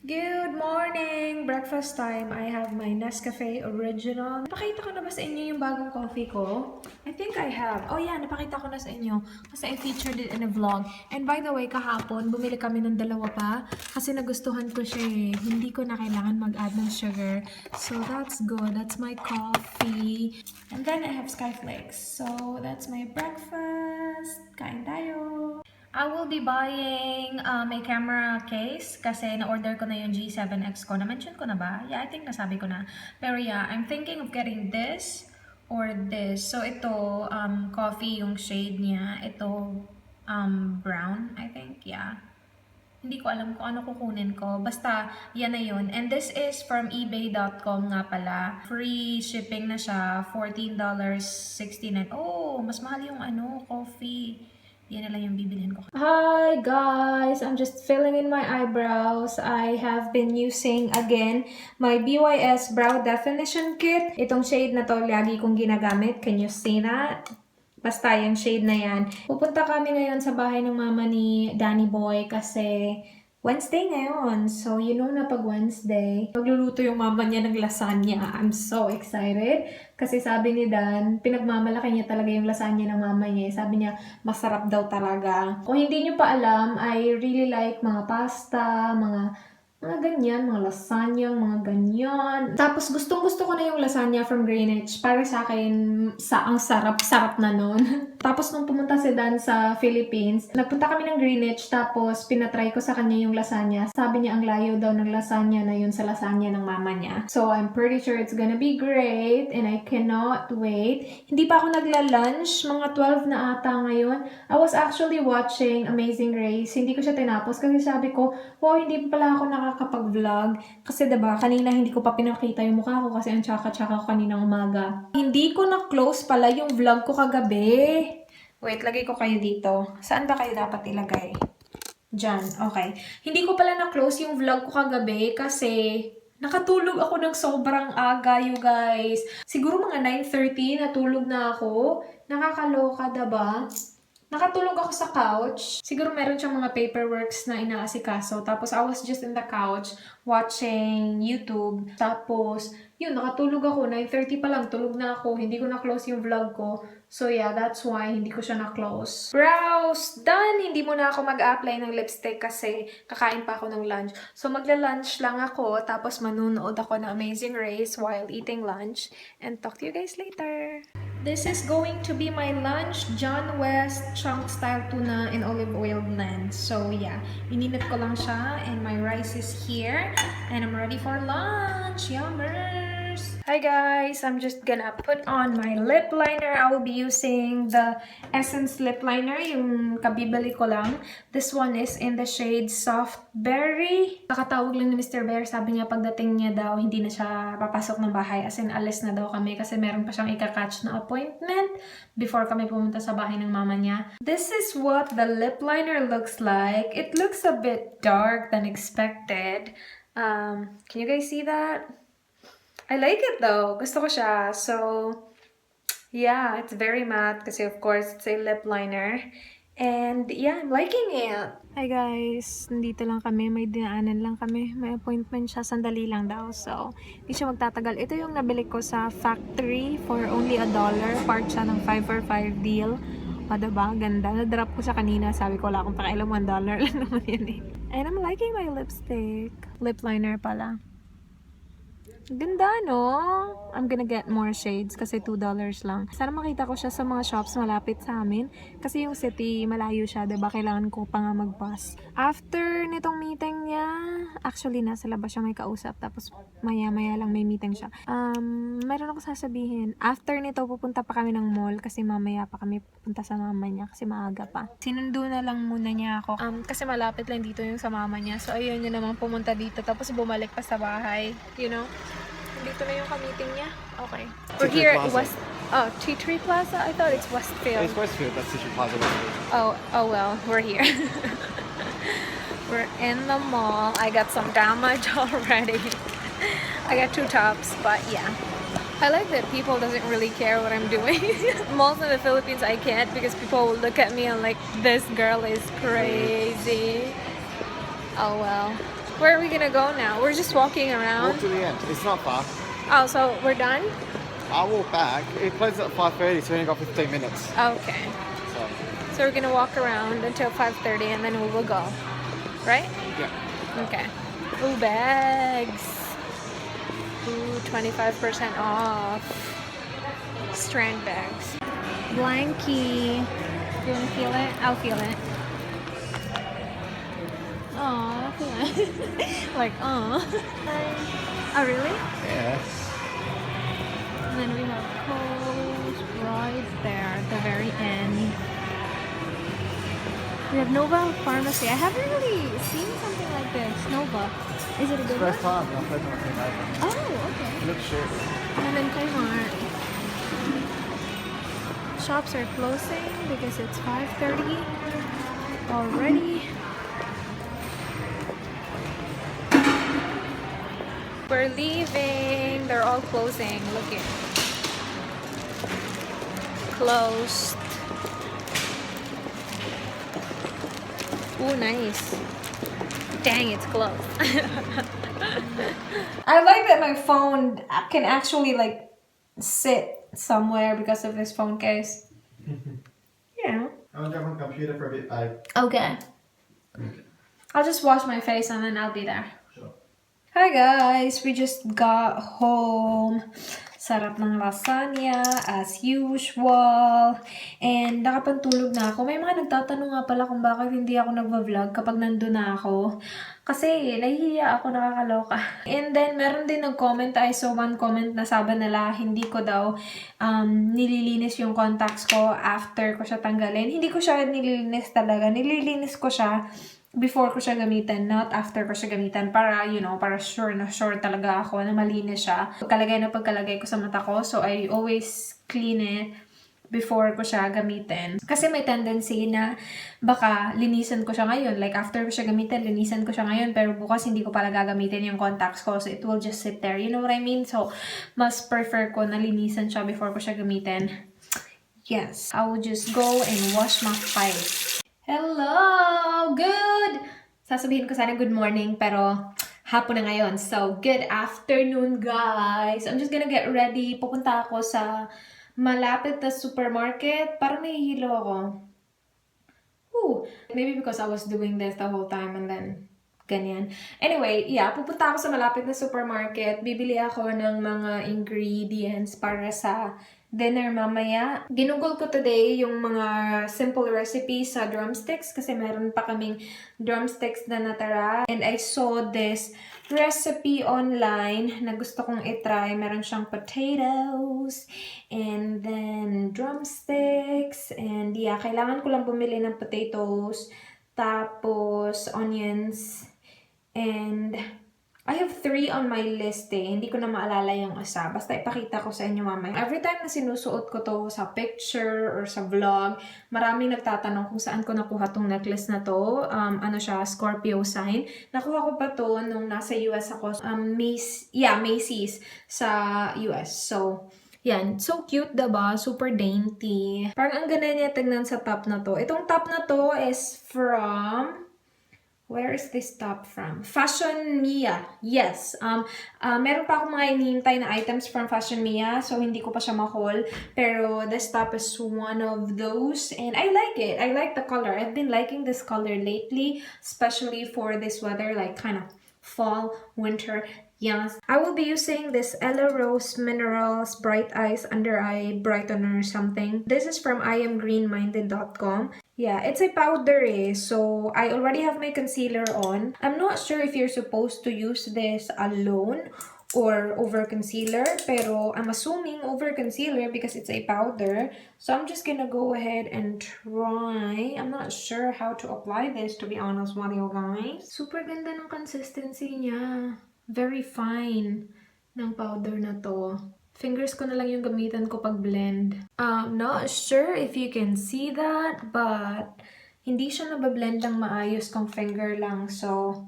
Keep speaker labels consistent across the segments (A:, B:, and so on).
A: Good morning! Breakfast time. I have my Nescafe Original. Napakita ko na ba sa inyo yung bagong coffee ko? I think I have. Oh yeah, napakita ko na sa inyo. Kasi I featured it in a vlog. And by the way, kahapon, bumili kami ng dalawa pa. Kasi nagustuhan ko siya eh. Hindi ko na kailangan mag-add ng sugar. So that's good. That's my coffee. And then I have Skyflakes. So that's my breakfast. Kain tayo! I will be buying a camera case kasi na-order ko na yung G7X ko. Na-mention ko na ba? Yeah, I think nasabi ko na. Pero yeah, I'm thinking of getting this or this. So ito, coffee yung shade niya. Ito, brown, I think. Yeah. Hindi ko alam kung ano kukunin ko. Basta, yan na yun. And this is from ebay.com nga pala. Free shipping na siya. $14.69. Oh, mas mahal yung coffee. Yan na lang yung bibilhin ko. Hi guys! I'm just filling in my eyebrows. I have been using again my BYS Brow Definition Kit. Itong shade na to lagi kong ginagamit. Can you see that? Basta yung shade na yan. Pupunta kami ngayon sa bahay ng mama ni Danny Boy kasi Wednesday ngayon. So, you know na pag Wednesday, magluluto yung mama niya ng lasagna. I'm so excited. Kasi sabi ni Dan, pinagmamalaki niya talaga yung lasagna ng mama niya. Sabi niya, masarap daw talaga. Kung hindi niyo pa alam, I really like mga pasta, mga ganyan, mga lasagna, mga ganyan. Tapos gustong-gusto ko na yung lasagna from Greenwich. Para sa akin, ang sarap-sarap na nun. Tapos nung pumunta si Dan sa Philippines, nagpunta kami ng Greenwich, tapos pinatry ko sa kanya yung lasagna. Sabi niya ang layo daw ng lasagna na yun sa lasagna ng mama niya. So I'm pretty sure it's gonna be great and I cannot wait. Hindi pa ako nagla-lunch, mga 12 na ata ngayon. I was actually watching Amazing Rhaze. Hindi ko siya tinapos kasi sabi ko, wow, hindi pala ako nakakapag-vlog. Kasi diba, kanina hindi ko pa pinakita yung mukha ko kasi ang tsaka-tsaka ko kaninang umaga. Hindi ko na-close pala yung vlog ko kagabi. Wait, lagay ko kayo dito. Saan ba kayo dapat ilagay? Diyan, okay. Hindi ko pala na-close yung vlog ko kagabi kasi nakatulog ako ng sobrang aga, you guys. Siguro mga 9:30 natulog na ako. Nakakaloka, diba? Nakatulog ako sa couch. Siguro meron siyang mga paperworks na inaasikaso. Tapos I was just in the couch watching YouTube. Tapos, yun, nakatulog ako. 9:30 pa lang, tulog na ako. Hindi ko na-close yung vlog ko. So yeah, that's why hindi ko siya na-close. Brows done! Hindi muna ako mag-apply ng lipstick kasi kakain pa ako ng lunch. So magla-lunch lang ako. Tapos manunood ako ng Amazing Rhaze while eating lunch. And talk to you guys later. This is going to be my lunch, John West chunk style tuna and olive oil blend. So yeah, ininit ko lang siya and my rice is here and I'm ready for lunch. Yummers! Hi guys, I'm just gonna put on my lip liner. I will be using the Essence lip liner, yung kabibili ko lang. This one is in the shade Soft Berry. Kakatawag lang ni Mr. Bear, sabi niya pagdating niya daw, hindi na siya papasok ng bahay. As in, alis na daw kami kasi meron pa siyang ika-catch na appointment before kami pumunta sa bahay ng mama niya. This is what the lip liner looks like. It looks a bit dark than expected. Can you guys see that? I like it though. Gusto ko siya. So, yeah, it's very matte kasi of course it's a lip liner. And yeah, I'm liking it. Hi guys, nandito lang kami. May dinaanan lang kami. May appointment siya. Sandali lang daw. So, hindi siya magtatagal. Ito yung nabili ko sa factory for only $1. Part siya ng 5 for 5 deal. O diba? Ganda. Na-drop ko siya kanina. Sabi ko, wala akong pakailang $1 lang naman yan eh. And I'm liking my lipstick. Lip liner pala. Ganda, no? I'm gonna get more shades kasi $2 lang. Sana makita ko siya sa mga shops malapit sa amin. Kasi yung city, malayo siya, diba? Kailangan ko pa nga mag-bus. After nitong meeting niya, actually, nasa labas siya may kausap. Tapos, maya-maya lang may meeting siya. Meron ako sasabihin. After nito, pupunta pa kami ng mall kasi mamaya pa kami pupunta sa mama niya kasi maaga pa. Sinundo na lang muna niya ako. Kasi malapit lang dito yung sa mama niya. So, ayun niya naman pumunta dito. Tapos, bumalik pa sa bahay. You know? Dito na yung ka-meeting niya. Okay. We're here at West... Oh, Tea Tree Plaza? I thought it's Westfield.
B: It's Westfield. That's Tea Tree Plaza.
A: Oh well. We're here. We're in the mall. I got some damage already. I got 2 tops, but yeah. I like that people doesn't really care what I'm doing. Malls in the Philippines, I can't because people will look at me and like, this girl is crazy. Oh well. Where are we gonna go now? We're just walking around.
B: Walk to the end. It's not far.
A: Oh, so we're done?
B: I'll walk back. It closes at 5:30, so we only got 15 minutes.
A: Okay. So we're gonna walk around until 5:30 and then we will go. Right?
B: Yeah.
A: Okay. Ooh, bags. Ooh, 25% off. Strand bags. Blankie. You wanna feel it? I'll feel it. Aw, feel it. Like, aw. Oh, really?
B: Yeah.
A: And then we have Coles right there at the very end. We have Nova Pharmacy. I haven't really seen something like this. Nova. Is it a good
B: First
A: one?
B: time. I'm first time I've seen that.
A: Oh, okay.
B: Looks shit.
A: And then Kmart. Shops are closing because it's 5:30 already. We're leaving. They're all closing. Look it. Closed. Ooh, nice. Dang, it's closed. I like that my phone can actually like sit somewhere because of this phone case. Yeah.
B: I'm gonna jump on the computer for a bit, babe.
A: Okay. I'll just wash my face and then I'll be there.
B: Sure.
A: Hi guys, we just got home. Sarap ng lasagna as usual. And nakapantulog na ako. May mga nagtatanong nga pala kung bakit hindi ako nagva-vlog kapag nandun na ako. Kasi nahihiya ako, nakakaloka. And then meron din nag-comment. I saw one comment na sabi nila hindi ko daw nililinis yung contacts ko after ko siya tanggalin. Hindi ko siya nililinis talaga. Nililinis ko siya before ko siya gamitin, not after ko siya gamitin, para, you know, para sure na sure talaga ako na malinis siya. Pagkalagay ko sa mata ko, so I always clean it before ko siya gamitin. Kasi may tendency na baka linisan ko siya ngayon, like after ko siya gamitin, linisan ko siya ngayon, pero bukas hindi ko pala gagamitin yung contacts ko, so it will just sit there. You know what I mean? So, mas prefer ko na linisan siya before ko siya gamitin. Yes, I will just go and wash my face. Hello! Good! Sasabihin ko sana good morning, pero hapon na ngayon. So, good afternoon, guys! I'm just gonna get ready. Pupunta ako sa malapit na supermarket. Parang nahihilo ako. Ooh, maybe because I was doing this the whole time and then ganyan. Anyway, yeah, pupunta ako sa malapit na supermarket. Bibili ako ng mga ingredients para sa dinner mamaya. Ginugol ko today yung mga simple recipes sa drumsticks kasi meron pa kaming drumsticks na natara. And I saw this recipe online na gusto kong itry. Meron siyang potatoes and then drumsticks. And yeah, kailangan ko lang bumili ng potatoes, tapos onions, and I have 3 on my list eh. Hindi ko na maalala yung isa. Basta ipakita ko sa inyo mamaya. Every time na sinusuot ko to sa picture or sa vlog, maraming nagtatanong kung saan ko nakuha tong necklace na to. Ano siya, Scorpio sign. Nakuha ko pa to nung nasa US ako. Macy's sa US. So, yan. So cute, diba? Super dainty. Parang ang ganda niya tignan sa top na to. Itong top na to is from... Where is this top from? Fashion Mia. Yes. Meron pa akong mga hinihintay na items from Fashion Mia. So, hindi ko pa siya ma-haul. Pero, this top is one of those. And I like it. I like the color. I've been liking this color lately. Especially for this weather. Like, kind of fall, winter. Yes. I will be using this Ella Rose Minerals Bright Eyes Under Eye Brightener or something. This is from IamGreenMinded.com. Yeah, it's a powder eh. So, I already have my concealer on. I'm not sure if you're supposed to use this alone or over concealer. Pero, I'm assuming over concealer because it's a powder. So, I'm just gonna go ahead and try. I'm not sure how to apply this, to be honest with you guys. Super ganda ng consistency niya. Very fine ng powder na to. Fingers ko na lang yung gamitan ko pag blend. Not sure if you can see that, but hindi siya nabablend ng maayos kung finger lang. So,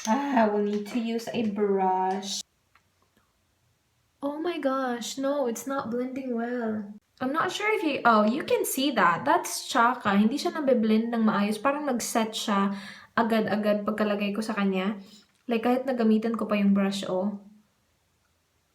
A: I will need to use a brush. Oh my gosh, no, it's not blending well. I'm not sure if you... Oh, you can see that. That's tsaka. Hindi siya nabablend ng maayos. Parang nag-set siya agad-agad pagkalagay ko sa kanya. Like, kahit nagamitan ko pa yung brush, oh.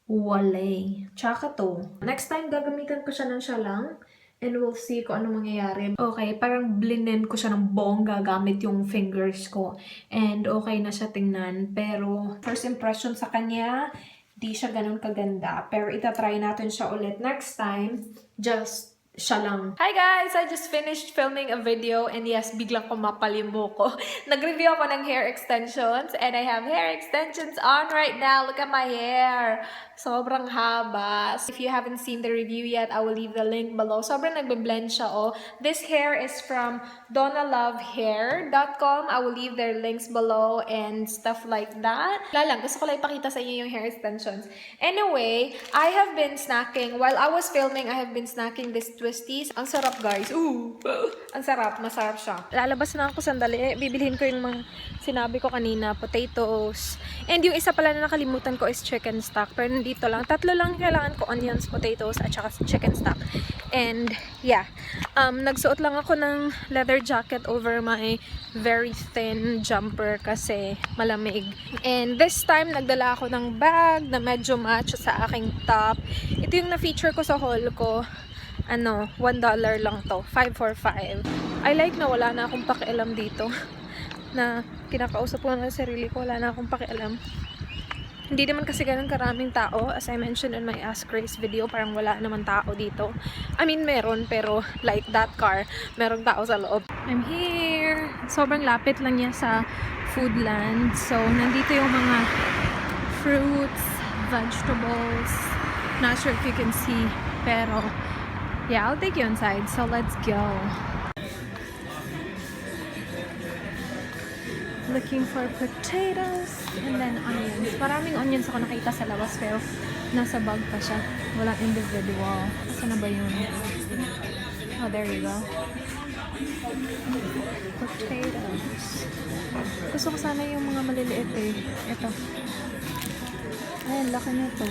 A: Wale. Tsaka to. Next time, gagamitan ko siya ng siya lang. And we'll see kung ano mangyayari. Okay, parang blenden ko siya ng bongga gamit yung fingers ko. And okay na siya tingnan. Pero, first impression sa kanya, di siya ganun kaganda. Pero itatry natin siya ulit next time. Just siya lang. Hi guys! I just finished filming a video and yes, biglang kumapal yung buhok ko. Nag-review ako ng hair extensions and I have hair extensions on right now. Look at my hair! Sobrang haba. So if you haven't seen the review yet, I will leave the link below. Sobrang nagbe-blend siya, oh. This hair is from donalovehair.com. I will leave their links below and stuff like that. Wala lang, gusto ko lang ipakita sa inyo yung hair extensions. Anyway, I have been snacking. While I was filming, I have been snacking this twisties. Ang sarap, guys. Ooh! Ang sarap. Masarap siya. Lalabas na ako sandali. Bibilhin ko yung mga sinabi ko kanina. Potatoes. And yung isa pala na nakalimutan ko is chicken stock. Pero nandito lang. 3 lang kailangan ko. Onions, potatoes, at saka chicken stock. And, yeah. Nagsuot lang ako ng leather jacket over my very thin jumper kasi malamig. And this time, nagdala ako ng bag na medyo match sa aking top. Ito yung na-feature ko sa haul ko. $1 lang to. 5 for 5. I like na wala na akong pakialam dito. Na kinakausap ko ng sarili ko, wala na akong pakialam. Hindi naman kasi ganun karaming tao. As I mentioned in my Ask Rhaze video, parang wala naman tao dito. I mean, meron, pero like that car, merong tao sa loob. I'm here! Sobrang lapit lang niya sa Foodland. So, nandito yung mga fruits, vegetables. Not sure if you can see, pero yeah, I'll take you inside. So, let's go. Looking for potatoes and then onions. Maraming onions ako nakita sa labas pero nasa bag pa siya. Walang individual. Saan na ba yun? Oh, there you go. Potatoes. Gusto ko sana yung mga maliliit eh. Ito. Ay, laki nito.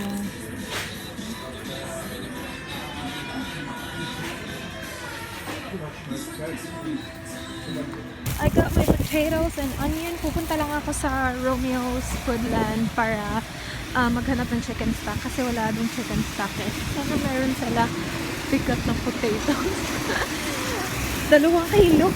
A: I got my potatoes and onion. Pupunta lang ako sa Romeo's Foodland para maghanap ng chicken stock kasi wala dong chicken stock eh. Sana meron sila bigat ng potatoes. 2 kilo.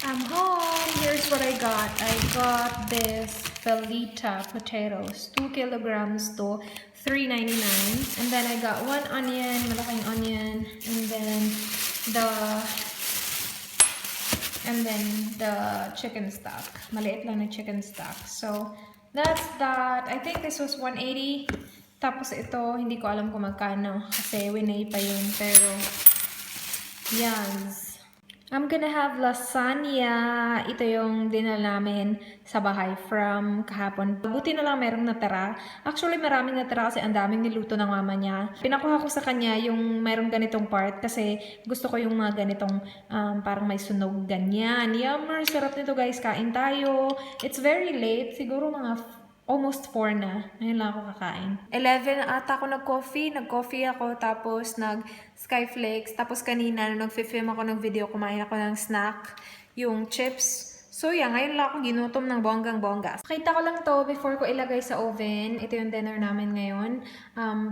A: I'm home. Here's what I got. I got this Velita potatoes. 2 kilograms to $3.99. And then I got 1 onion, malaking onion. And then the chicken stock. Maliit lang na chicken stock. So, that's that. I think this was $180. Tapos ito, hindi ko alam kung magkano. Kasi winay pa yun. Pero, yes. I'm gonna have lasagna. Ito yung dinala namin sa bahay from kahapon. Buti na lang merong natira. Actually, maraming natira kasi ang daming niluto ng mama niya. Pinakuha ko sa kanya yung merong ganitong part kasi gusto ko yung mga ganitong parang may sunog ganyan. Yummer! Sarap nito guys. Kain tayo. It's very late. Siguro mga almost 4 na. Ngayon lang ako kakain. 11 ata ako nag-coffee. Nag-coffee ako tapos nag-skyflakes. Tapos kanina nung nag-film ako ng video, kumain ako ng snack. Yung chips. So yeah, ngayon lang ako ginutom ng bonggang-bongga. Kita ko lang to before ko ilagay sa oven. Ito yung dinner namin ngayon.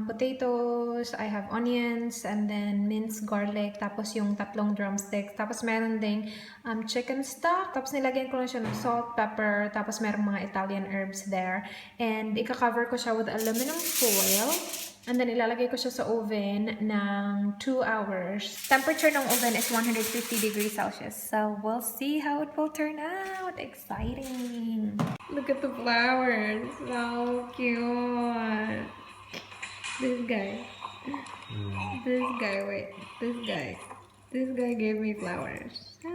A: Potatoes, I have onions, and then minced garlic. Tapos yung 3 drumsticks. Tapos meron ding chicken stock. Tapos nilagyan ko lang siya ng salt, pepper. Tapos merong mga Italian herbs there. And ika-cover ko siya with aluminum foil. And then, ilalagay ko siya sa oven ng 2 hours. Temperature ng oven is 150 degrees Celsius. So, we'll see how it will turn out. Exciting! Look at the flowers. So cute. This guy. This guy gave me flowers. So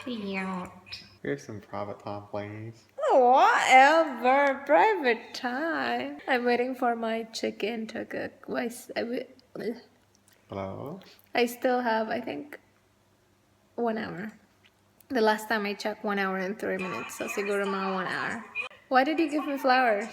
A: cute.
B: Here's some private time, please.
A: Whatever, private time. I'm waiting for my chicken to cook.
B: Hello?
A: I still have, I think, 1 hour. The last time I checked, 1 hour and 3 minutes. So siguro mga 1 hour. Why did you give me flowers?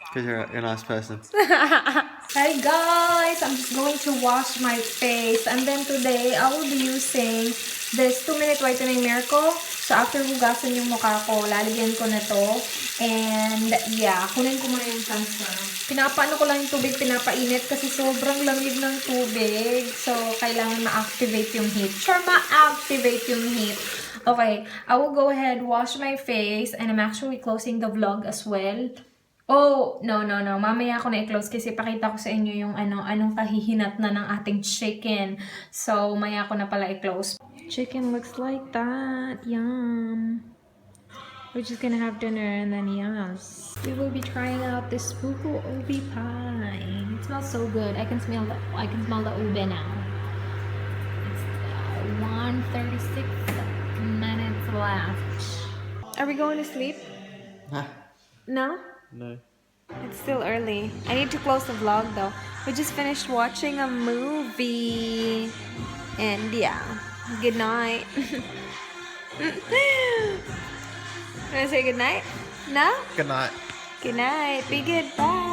B: Because you're a nice person.
A: Hi guys! I'm just going to wash my face. And then today, I will be using this 2-minute whitening miracle. So, after hugasan yung mukha ko, lalagyan ko na to. And, yeah, kunin ko muna yung transfer. Pinapaano ko lang yung tubig, pinapainit kasi sobrang lamig ng tubig. So, kailangan ma-activate yung heat. Sure, ma-activate yung heat. Okay, I will go ahead, wash my face, and I'm actually closing the vlog as well. Oh, no. Mamaya ako na i-close kasi pakita ko sa inyo yung anong kahihinat na ng ating chicken. So, maya ko na pala i-close. Chicken looks like that. Yum. We're just gonna have dinner and then yes. We will be trying out this buko ubi pie. It smells so good. I can smell the ube now. It's 1:36 minutes left. Are we going to sleep?
B: Huh?
A: No?
B: No.
A: It's still early. I need to close the vlog though. We just finished watching a movie. And yeah, good night. Wanna say good night? No?
B: Good night.
A: Good night. Be good. Bye.